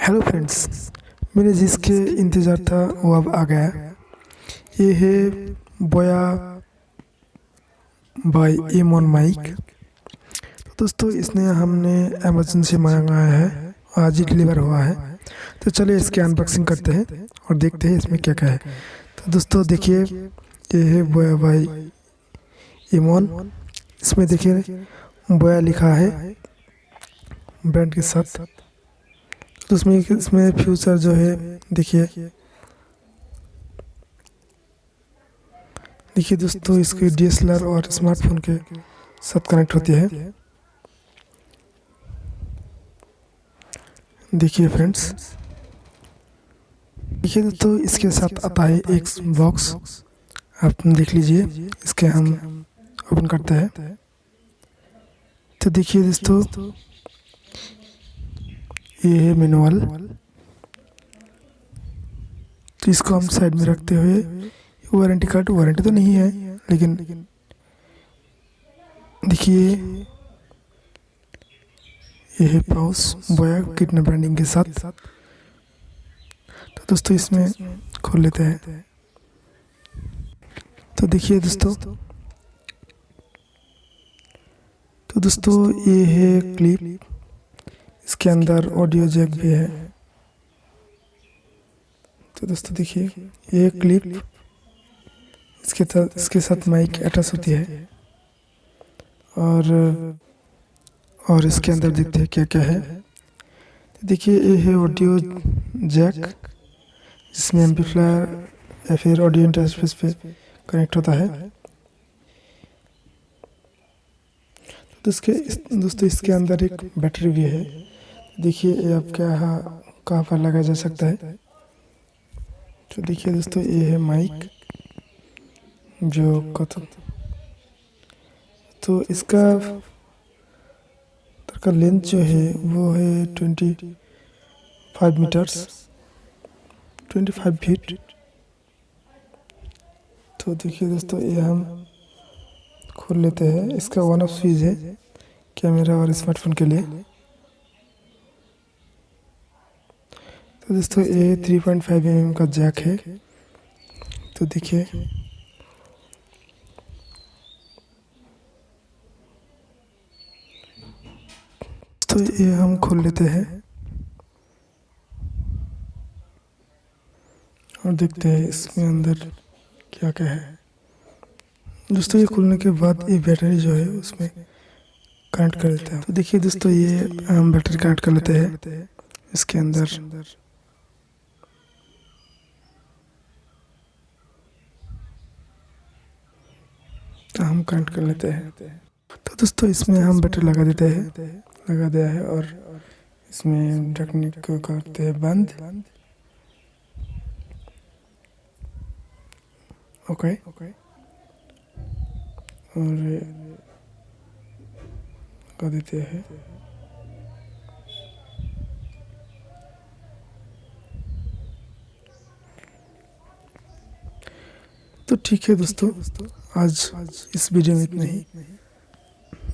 Hello friends, मैंने जिसके इंतज़ार था वो अब आ गया। ये है बोया बाय एमोन माइक। तो दोस्तों इसने हमने अमेज़न से मंगाया है, आज ही डिलीवर हुआ है। तो चलिए इसकी अनबॉक्सिंग करते हैं और देखते हैं इसमें क्या क्या है। तो दोस्तों देखिए, ये है बोया बाय एमोन। इसमें देखिए बोया लिखा है ब्रांड के साथ। तो इसमें फ्यूचर जो है देखिए दोस्तों, इसकी डीएसएलआर और स्मार्टफोन के साथ कनेक्ट होती है। देखिए फ्रेंड्स, देखिए दोस्तों इसके साथ आता है एक बॉक्स। आप देख लीजिए, इसके हम ओपन करते हैं। तो देखिए दोस्तों, ये है मैनुअल। तो इसको हम साइड में रखते हुए वारंटी तो नहीं है, लेकिन देखिए ये है पाउच बोया किटने ब्रांडिंग के साथ। तो दोस्तों इसमें खोल लेते हैं। तो देखिए दोस्तों ये है क्लिप। इसके अंदर ऑडियो जैक भी है। तो दोस्तों देखिए ये क्लिप, इसके साथ माइक अटैच होती है। और इसके अंदर देखते हैं क्या क्या है। तो देखिए ये है ऑडियो जैक, जिसमें एम्पलीफायर या फिर ऑडियो इंटरफेस पे कनेक्ट होता है। तो दोस्तों इसके अंदर एक बैटरी भी है। देखिए ये आप कहाँ पर लगाया जा सकता है। तो देखिए दोस्तों ये है माइक जो तो इसका लेंथ जो है वो है 25 मीटर्स, 25 फीट। तो देखिए दोस्तों ये हम खोल लेते हैं। इसका ऑन ऑफ स्विच है कैमरा और स्मार्टफोन के लिए। तो दोस्तों ये 3.5 mm का जैक है। तो देखिए तो ये हम खोल लेते हैं और देखते हैं इसमें अंदर क्या क्या है। दोस्तों ये खोलने के बाद ये बैटरी जो है उसमें कनेक्ट कर लेते हैं। तो देखिए दोस्तों ये हम बैटरी कनेक्ट कर लेते हैं इसके अंदर। तो हम कनेक्ट कर लेते हैं। तो दोस्तों इसमें हम बैटरी लगा देते हैं, लगा दिया है। और इसमें ढकने को करते हैं बंद। ओके और लगा देते हैं। तो ठीक है दोस्तों, आज इस वीडियो में इतना ही।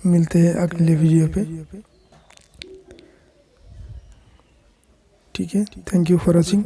मिलते हैं अगले वीडियो पे। ठीक है, थैंक यू फॉर वॉचिंग।